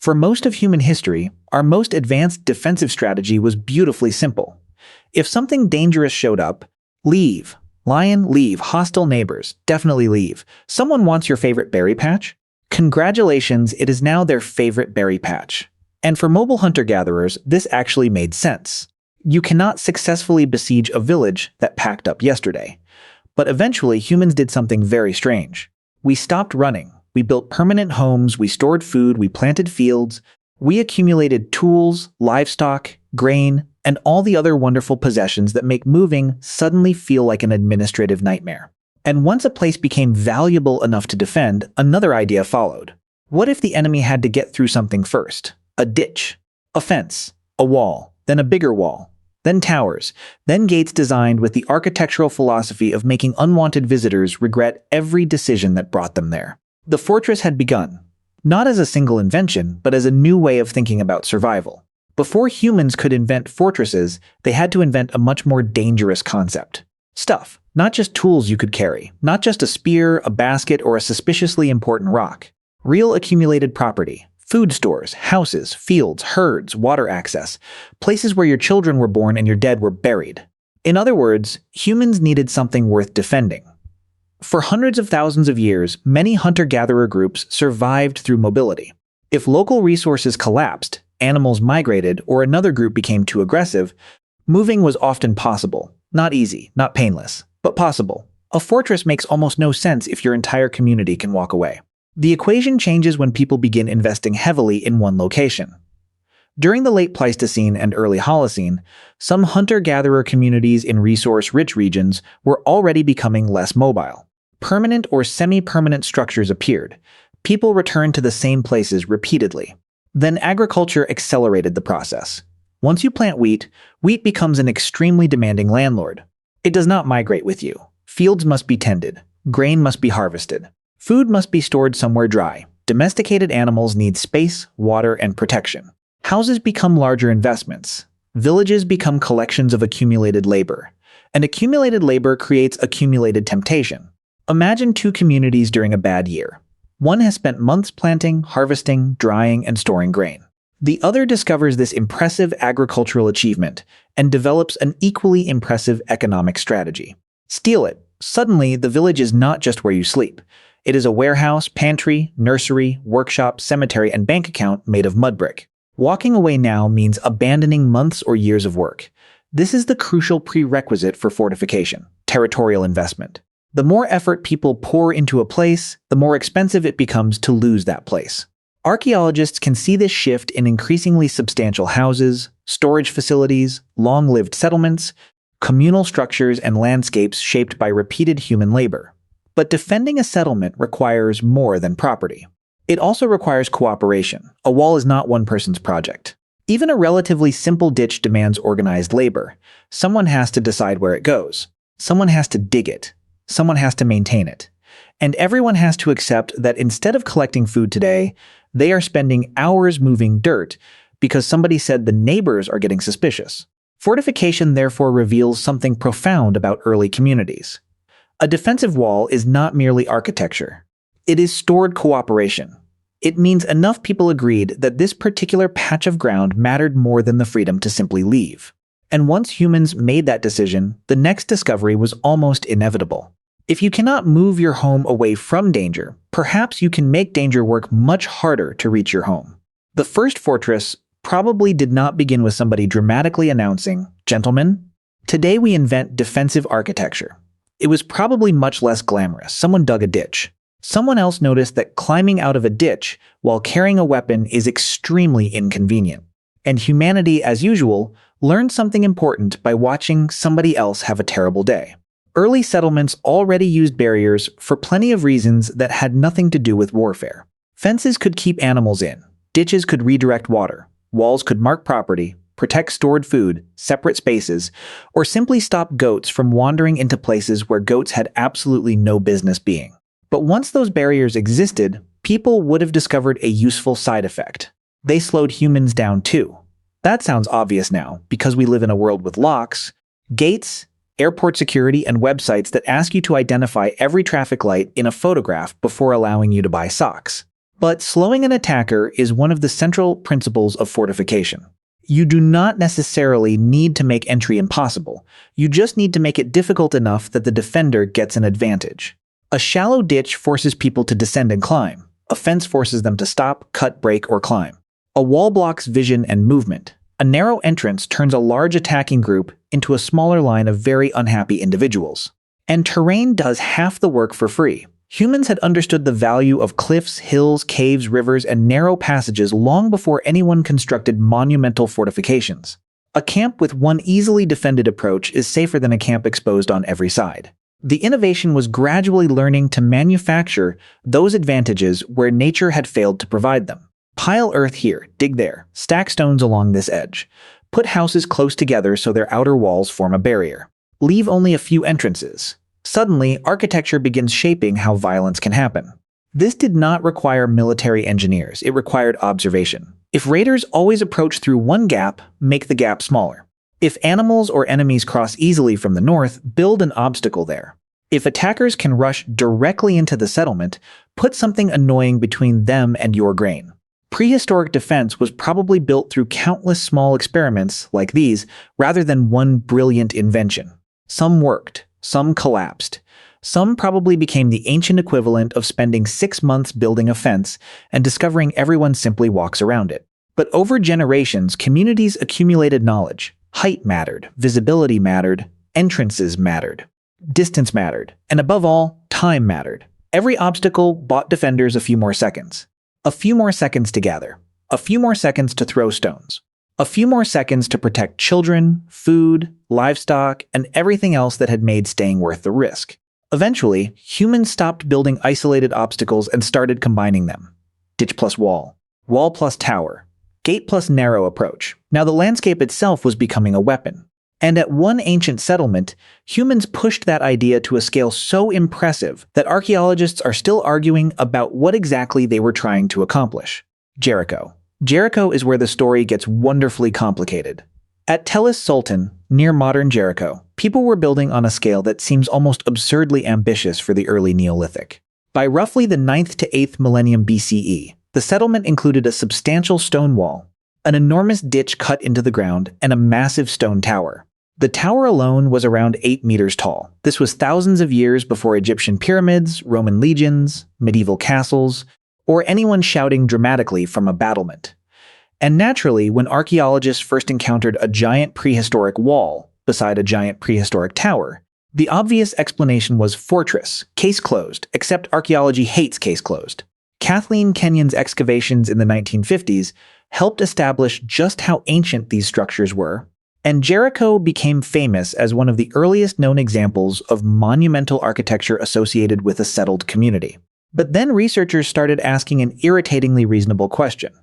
For most of human history, our most advanced defensive strategy was beautifully simple. If something dangerous showed up, leave. Lion, leave. Hostile neighbors, definitely leave. Someone wants your favorite berry patch? Congratulations, it is now their favorite berry patch. And for mobile hunter-gatherers, this actually made sense. You cannot successfully besiege a village that packed up yesterday. But eventually, humans did something very strange. We stopped running. We built permanent homes, we stored food, we planted fields, we accumulated tools, livestock, grain, and all the other wonderful possessions that make moving suddenly feel like an administrative nightmare. And once a place became valuable enough to defend, another idea followed. What if the enemy had to get through something first? A ditch, a fence, a wall, then a bigger wall, then towers, then gates designed with the architectural philosophy of making unwanted visitors regret every decision that brought them there. The fortress had begun, not as a single invention, but as a new way of thinking about survival. Before humans could invent fortresses, they had to invent a much more dangerous concept. Stuff, not just tools you could carry, not just a spear, a basket, or a suspiciously important rock. Real accumulated property, food stores, houses, fields, herds, water access, places where your children were born and your dead were buried. In other words, humans needed something worth defending. For hundreds of thousands of years, many hunter-gatherer groups survived through mobility. If local resources collapsed, animals migrated, or another group became too aggressive, moving was often possible. Not easy, not painless, but possible. A fortress makes almost no sense if your entire community can walk away. The equation changes when people begin investing heavily in one location. During the late Pleistocene and early Holocene, some hunter-gatherer communities in resource-rich regions were already becoming less mobile. Permanent or semi-permanent structures appeared. People returned to the same places repeatedly. Then agriculture accelerated the process. Once you plant wheat, wheat becomes an extremely demanding landlord. It does not migrate with you. Fields must be tended. Grain must be harvested. Food must be stored somewhere dry. Domesticated animals need space, water, and protection. Houses become larger investments. Villages become collections of accumulated labor. And accumulated labor creates accumulated temptation. Imagine two communities during a bad year. One has spent months planting, harvesting, drying, and storing grain. The other discovers this impressive agricultural achievement and develops an equally impressive economic strategy. Steal it. Suddenly, the village is not just where you sleep. It is a warehouse, pantry, nursery, workshop, cemetery, and bank account made of mud brick. Walking away now means abandoning months or years of work. This is the crucial prerequisite for fortification, territorial investment. The more effort people pour into a place, the more expensive it becomes to lose that place. Archaeologists can see this shift in increasingly substantial houses, storage facilities, long-lived settlements, communal structures, and landscapes shaped by repeated human labor. But defending a settlement requires more than property. It also requires cooperation. A wall is not one person's project. Even a relatively simple ditch demands organized labor. Someone has to decide where it goes. Someone has to dig it. Someone has to maintain it. And everyone has to accept that instead of collecting food today, they are spending hours moving dirt because somebody said the neighbors are getting suspicious. Fortification therefore reveals something profound about early communities. A defensive wall is not merely architecture. It is stored cooperation. It means enough people agreed that this particular patch of ground mattered more than the freedom to simply leave. And once humans made that decision, the next discovery was almost inevitable. If you cannot move your home away from danger, perhaps you can make danger work much harder to reach your home. The first fortress probably did not begin with somebody dramatically announcing, "Gentlemen, today we invent defensive architecture." It was probably much less glamorous. Someone dug a ditch. Someone else noticed that climbing out of a ditch while carrying a weapon is extremely inconvenient. And humanity, as usual, learned something important by watching somebody else have a terrible day. Early settlements already used barriers for plenty of reasons that had nothing to do with warfare. Fences could keep animals in, ditches could redirect water, walls could mark property, protect stored food, separate spaces, or simply stop goats from wandering into places where goats had absolutely no business being. But once those barriers existed, people would have discovered a useful side effect. They slowed humans down too. That sounds obvious now, because we live in a world with locks, gates, airport security, and websites that ask you to identify every traffic light in a photograph before allowing you to buy socks. But slowing an attacker is one of the central principles of fortification. You do not necessarily need to make entry impossible. You just need to make it difficult enough that the defender gets an advantage. A shallow ditch forces people to descend and climb. A fence forces them to stop, cut, break, or climb. A wall blocks vision and movement. A narrow entrance turns a large attacking group into a smaller line of very unhappy individuals. And terrain does half the work for free. Humans had understood the value of cliffs, hills, caves, rivers, and narrow passages long before anyone constructed monumental fortifications. A camp with one easily defended approach is safer than a camp exposed on every side. The innovation was gradually learning to manufacture those advantages where nature had failed to provide them. Pile earth here, dig there, stack stones along this edge. Put houses close together so their outer walls form a barrier. Leave only a few entrances. Suddenly, architecture begins shaping how violence can happen. This did not require military engineers, it required observation. If raiders always approach through one gap, make the gap smaller. If animals or enemies cross easily from the north, build an obstacle there. If attackers can rush directly into the settlement, put something annoying between them and your grain. Prehistoric defense was probably built through countless small experiments like these, rather than one brilliant invention. Some worked, some collapsed. Some probably became the ancient equivalent of spending 6 months building a fence and discovering everyone simply walks around it. But over generations, communities accumulated knowledge. Height mattered, visibility mattered, entrances mattered, distance mattered, and above all, time mattered. Every obstacle bought defenders a few more seconds. A few more seconds to gather. A few more seconds to throw stones. A few more seconds to protect children, food, livestock, and everything else that had made staying worth the risk. Eventually, humans stopped building isolated obstacles and started combining them. Ditch plus wall. Wall plus tower. Gate plus narrow approach. Now the landscape itself was becoming a weapon. And at one ancient settlement, humans pushed that idea to a scale so impressive that archaeologists are still arguing about what exactly they were trying to accomplish. Jericho. Jericho is where the story gets wonderfully complicated. At Tel Es Sultan, near modern Jericho, people were building on a scale that seems almost absurdly ambitious for the early Neolithic. By roughly the 9th to 8th millennium BCE, the settlement included a substantial stone wall, an enormous ditch cut into the ground, and a massive stone tower. The tower alone was around 8 meters tall. This was thousands of years before Egyptian pyramids, Roman legions, medieval castles, or anyone shouting dramatically from a battlement. And naturally, when archaeologists first encountered a giant prehistoric wall beside a giant prehistoric tower, the obvious explanation was fortress, case closed, except archaeology hates case closed. Kathleen Kenyon's excavations in the 1950s helped establish just how ancient these structures were, and Jericho became famous as one of the earliest known examples of monumental architecture associated with a settled community. But then researchers started asking an irritatingly reasonable question.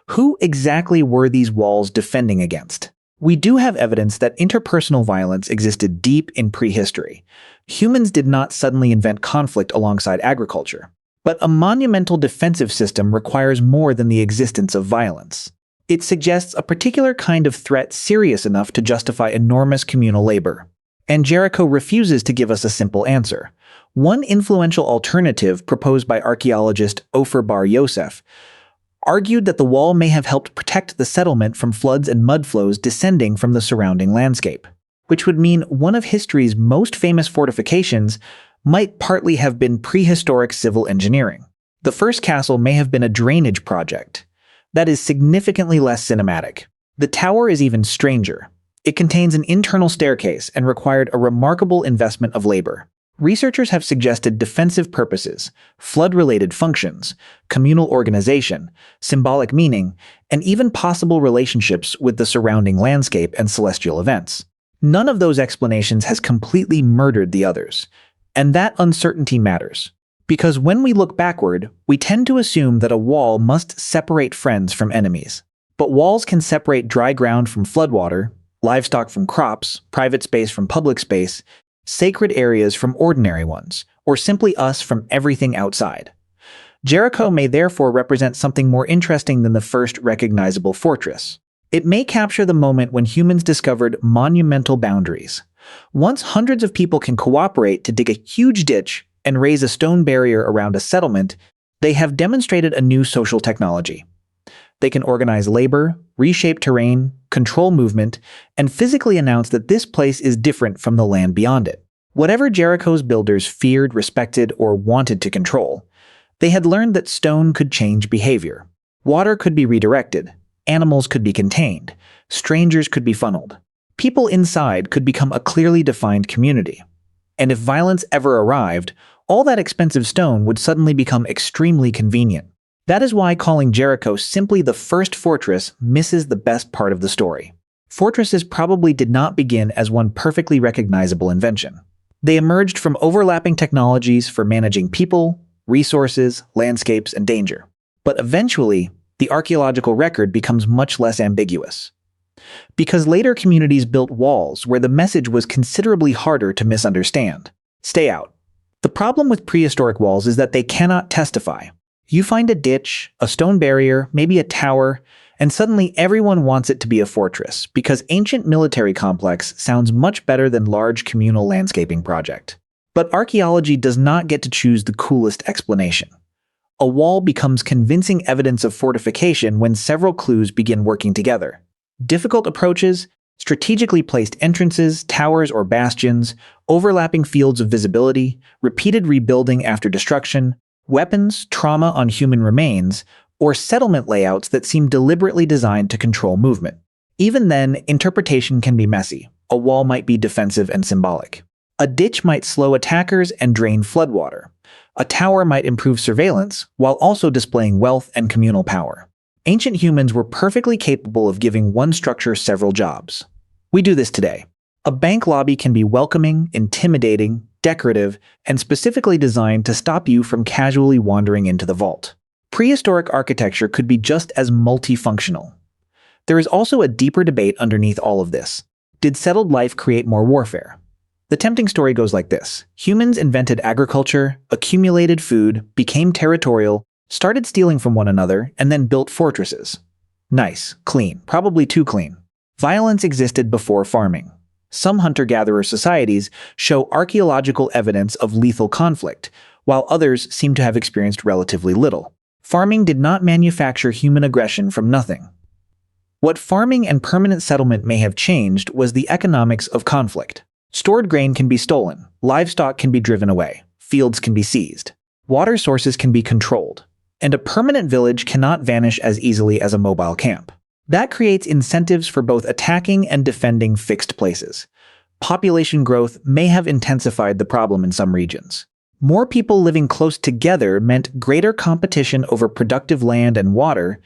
Who exactly were these walls defending against? We do have evidence that interpersonal violence existed deep in prehistory. Humans did not suddenly invent conflict alongside agriculture. But a monumental defensive system requires more than the existence of violence. It suggests a particular kind of threat serious enough to justify enormous communal labor. And Jericho refuses to give us a simple answer. One influential alternative proposed by archaeologist Ofer Bar Yosef argued that the wall may have helped protect the settlement from floods and mud flows descending from the surrounding landscape, which would mean one of history's most famous fortifications might partly have been prehistoric civil engineering. The first castle may have been a drainage project that is significantly less cinematic. The tower is even stranger. It contains an internal staircase and required a remarkable investment of labor. Researchers have suggested defensive purposes, flood-related functions, communal organization, symbolic meaning, and even possible relationships with the surrounding landscape and celestial events. None of those explanations has completely murdered the others. And that uncertainty matters. Because when we look backward, we tend to assume that a wall must separate friends from enemies. But walls can separate dry ground from floodwater, livestock from crops, private space from public space, sacred areas from ordinary ones, or simply us from everything outside. Jericho may therefore represent something more interesting than the first recognizable fortress. It may capture the moment when humans discovered monumental boundaries. Once hundreds of people can cooperate to dig a huge ditch and raise a stone barrier around a settlement, They have demonstrated a new social technology. They can organize labor, reshape terrain, control movement, and physically announce that this place is different from the land beyond it. Whatever Jericho's builders feared, respected, or wanted to control, they had learned that stone could change behavior. Water could be redirected, animals could be contained, strangers could be funneled. People inside could become a clearly defined community. And if violence ever arrived, all that expensive stone would suddenly become extremely convenient. That is why calling Jericho simply the first fortress misses the best part of the story. Fortresses probably did not begin as one perfectly recognizable invention. They emerged from overlapping technologies for managing people, resources, landscapes, and danger. But eventually, the archaeological record becomes much less ambiguous. Because later communities built walls where the message was considerably harder to misunderstand. Stay out. The problem with prehistoric walls is that they cannot testify. You find a ditch, a stone barrier, maybe a tower, and suddenly everyone wants it to be a fortress because ancient military complex sounds much better than large communal landscaping project. But archaeology does not get to choose the coolest explanation. A wall becomes convincing evidence of fortification when several clues begin working together. Difficult approaches, strategically placed entrances, towers or bastions, overlapping fields of visibility, repeated rebuilding after destruction, weapons, trauma on human remains, or settlement layouts that seem deliberately designed to control movement. Even then, interpretation can be messy. A wall might be defensive and symbolic. A ditch might slow attackers and drain floodwater. A tower might improve surveillance while also displaying wealth and communal power. Ancient humans were perfectly capable of giving one structure several jobs. We do this today. A bank lobby can be welcoming, intimidating, decorative, and specifically designed to stop you from casually wandering into the vault. Prehistoric architecture could be just as multifunctional. There is also a deeper debate underneath all of this. Did settled life create more warfare? The tempting story goes like this. Humans invented agriculture, accumulated food, became territorial, started stealing from one another, and then built fortresses. Nice, clean, probably too clean. Violence existed before farming. Some hunter-gatherer societies show archaeological evidence of lethal conflict, while others seem to have experienced relatively little. Farming did not manufacture human aggression from nothing. What farming and permanent settlement may have changed was the economics of conflict. Stored grain can be stolen, livestock can be driven away, fields can be seized, water sources can be controlled, and a permanent village cannot vanish as easily as a mobile camp. That creates incentives for both attacking and defending fixed places. Population growth may have intensified the problem in some regions. More people living close together meant greater competition over productive land and water,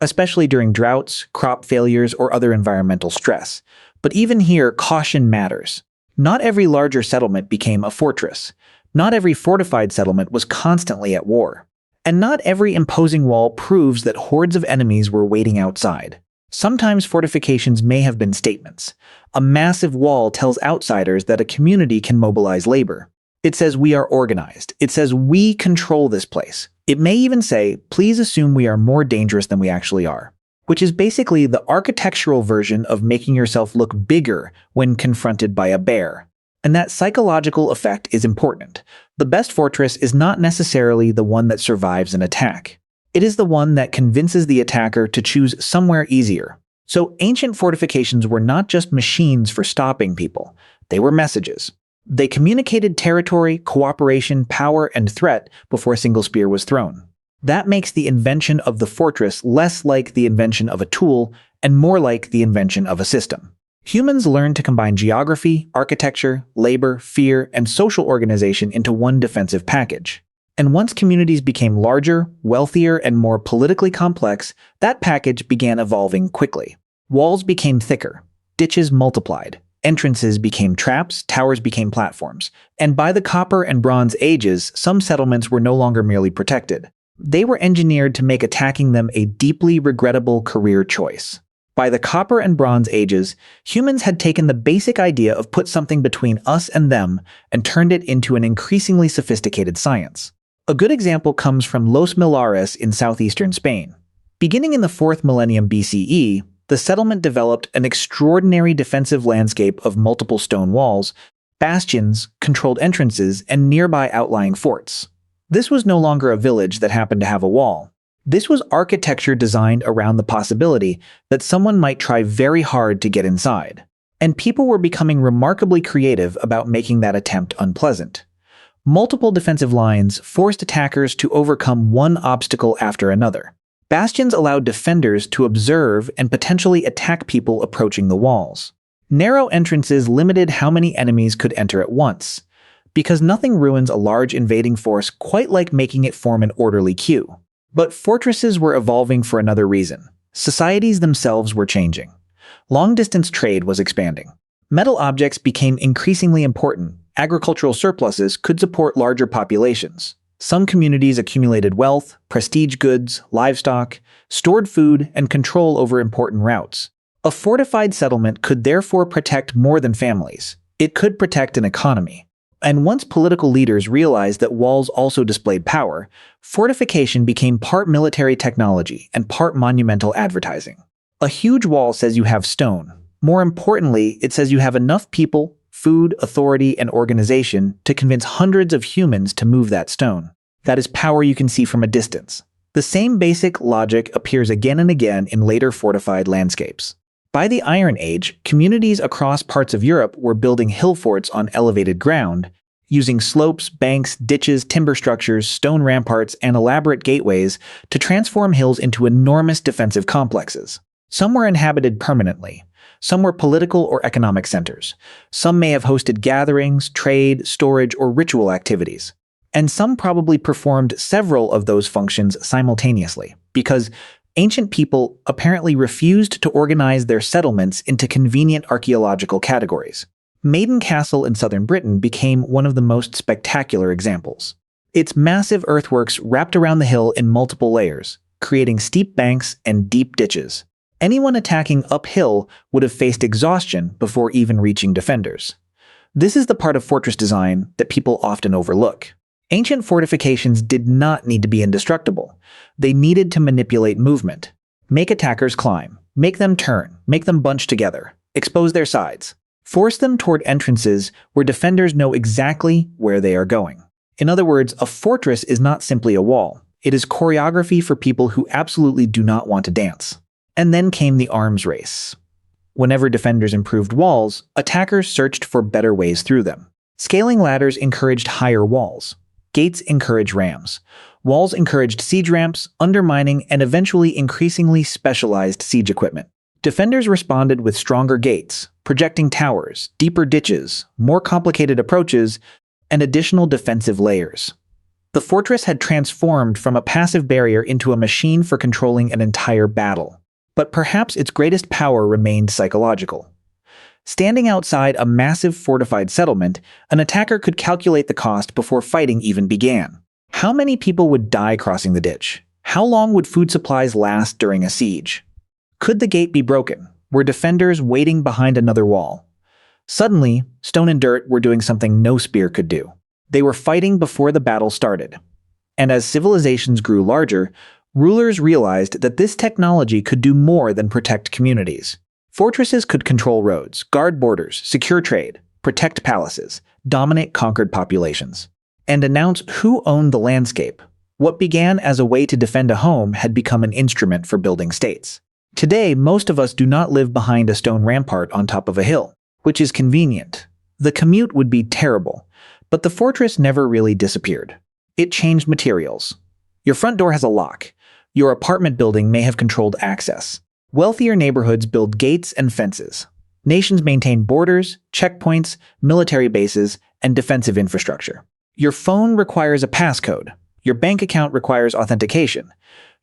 especially during droughts, crop failures, or other environmental stress. But even here, caution matters. Not every larger settlement became a fortress. Not every fortified settlement was constantly at war. And not every imposing wall proves that hordes of enemies were waiting outside. Sometimes fortifications may have been statements. A massive wall tells outsiders that a community can mobilize labor. It says we are organized. It says we control this place. It may even say, please assume we are more dangerous than we actually are, which is basically the architectural version of making yourself look bigger when confronted by a bear. And that psychological effect is important. The best fortress is not necessarily the one that survives an attack. It is the one that convinces the attacker to choose somewhere easier. So ancient fortifications were not just machines for stopping people. They were messages. They communicated territory, cooperation, power, and threat before a single spear was thrown. That makes the invention of the fortress less like the invention of a tool and more like the invention of a system. Humans learned to combine geography, architecture, labor, fear, and social organization into one defensive package. And once communities became larger, wealthier, and more politically complex, that package began evolving quickly. Walls became thicker, ditches multiplied, entrances became traps, towers became platforms. And by the Copper and Bronze Ages, some settlements were no longer merely protected. They were engineered to make attacking them a deeply regrettable career choice. By the Copper and Bronze Ages, humans had taken the basic idea of put something between us and them and turned it into an increasingly sophisticated science. A good example comes from Los Millares in southeastern Spain. Beginning in the 4th millennium BCE, the settlement developed an extraordinary defensive landscape of multiple stone walls, bastions, controlled entrances, and nearby outlying forts. This was no longer a village that happened to have a wall. This was architecture designed around the possibility that someone might try very hard to get inside. And people were becoming remarkably creative about making that attempt unpleasant. Multiple defensive lines forced attackers to overcome one obstacle after another. Bastions allowed defenders to observe and potentially attack people approaching the walls. Narrow entrances limited how many enemies could enter at once, because nothing ruins a large invading force quite like making it form an orderly queue. But fortresses were evolving for another reason. Societies themselves were changing. Long-distance trade was expanding. Metal objects became increasingly important. Agricultural surpluses could support larger populations. Some communities accumulated wealth, prestige goods, livestock, stored food, and control over important routes. A fortified settlement could therefore protect more than families. It could protect an economy. And once political leaders realized that walls also displayed power, fortification became part military technology and part monumental advertising. A huge wall says you have stone. More importantly, it says you have enough people, food, authority, and organization to convince hundreds of humans to move that stone. That is power you can see from a distance. The same basic logic appears again and again in later fortified landscapes. By the Iron Age, communities across parts of Europe were building hillforts on elevated ground, using slopes, banks, ditches, timber structures, stone ramparts, and elaborate gateways to transform hills into enormous defensive complexes. Some were inhabited permanently. Some were political or economic centers. Some may have hosted gatherings, trade, storage, or ritual activities. And some probably performed several of those functions simultaneously, because ancient people apparently refused to organize their settlements into convenient archaeological categories. Maiden Castle in southern Britain became one of the most spectacular examples. Its massive earthworks wrapped around the hill in multiple layers, creating steep banks and deep ditches. Anyone attacking uphill would have faced exhaustion before even reaching defenders. This is the part of fortress design that people often overlook. Ancient fortifications did not need to be indestructible. They needed to manipulate movement. Make attackers climb, make them turn, make them bunch together, expose their sides. Force them toward entrances where defenders know exactly where they are going. In other words, a fortress is not simply a wall. It is choreography for people who absolutely do not want to dance. And then came the arms race. Whenever defenders improved walls, attackers searched for better ways through them. Scaling ladders encouraged higher walls. Gates encouraged rams. Walls encouraged siege ramps, undermining, and eventually increasingly specialized siege equipment. Defenders responded with stronger gates, projecting towers, deeper ditches, more complicated approaches, and additional defensive layers. The fortress had transformed from a passive barrier into a machine for controlling an entire battle. But perhaps its greatest power remained psychological. Standing outside a massive fortified settlement, an attacker could calculate the cost before fighting even began. How many people would die crossing the ditch? How long would food supplies last during a siege? Could the gate be broken? Were defenders waiting behind another wall? Suddenly, stone and dirt were doing something no spear could do. They were fighting before the battle started. And as civilizations grew larger, rulers realized that this technology could do more than protect communities. Fortresses could control roads, guard borders, secure trade, protect palaces, dominate conquered populations, and announce who owned the landscape. What began as a way to defend a home had become an instrument for building states. Today, most of us do not live behind a stone rampart on top of a hill, which is convenient. The commute would be terrible, but the fortress never really disappeared. It changed materials. Your front door has a lock. Your apartment building may have controlled access. Wealthier neighborhoods build gates and fences. Nations maintain borders, checkpoints, military bases, and defensive infrastructure. Your phone requires a passcode. Your bank account requires authentication.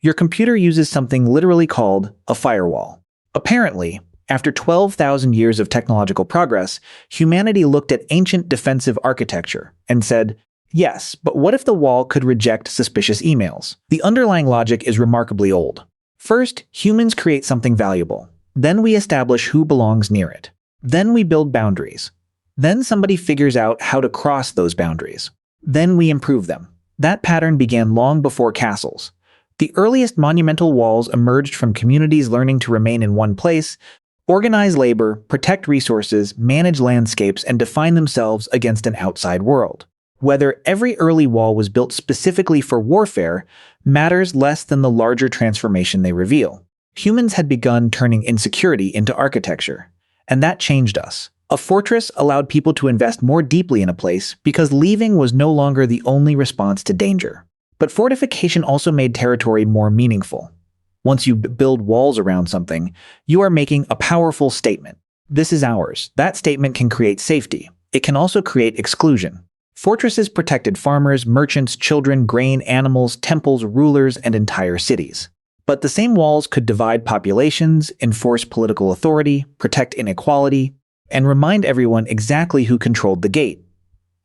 Your computer uses something literally called a firewall. Apparently, after 12,000 years of technological progress, humanity looked at ancient defensive architecture and said, yes, but what if the wall could reject suspicious emails? The underlying logic is remarkably old. First, humans create something valuable. Then we establish who belongs near it. Then we build boundaries. Then somebody figures out how to cross those boundaries. Then we improve them. That pattern began long before castles. The earliest monumental walls emerged from communities learning to remain in one place, organize labor, protect resources, manage landscapes, and define themselves against an outside world. Whether every early wall was built specifically for warfare matters less than the larger transformation they reveal. Humans had begun turning insecurity into architecture, and that changed us. A fortress allowed people to invest more deeply in a place because leaving was no longer the only response to danger. But fortification also made territory more meaningful. Once you build walls around something, you are making a powerful statement. This is ours. That statement can create safety. It can also create exclusion. Fortresses protected farmers, merchants, children, grain, animals, temples, rulers, and entire cities. But the same walls could divide populations, enforce political authority, protect inequality, and remind everyone exactly who controlled the gate.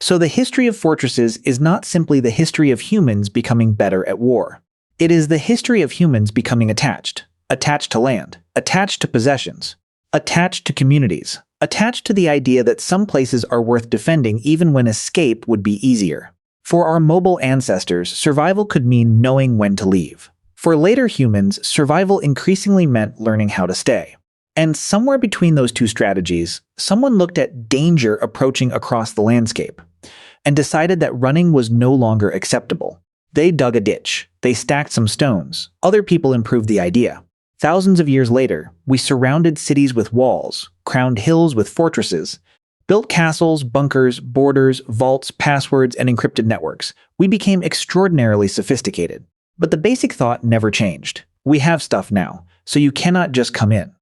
So the history of fortresses is not simply the history of humans becoming better at war. It is the history of humans becoming attached to land, attached to possessions, attached to communities, attached to the idea that some places are worth defending even when escape would be easier. For our mobile ancestors, survival could mean knowing when to leave. For later humans, survival increasingly meant learning how to stay. And somewhere between those two strategies, someone looked at danger approaching across the landscape and decided that running was no longer acceptable. They dug a ditch. They stacked some stones. Other people improved the idea. Thousands of years later, we surrounded cities with walls, crowned hills with fortresses, built castles, bunkers, borders, vaults, passwords, and encrypted networks. We became extraordinarily sophisticated. But the basic thought never changed. We have stuff now, so you cannot just come in.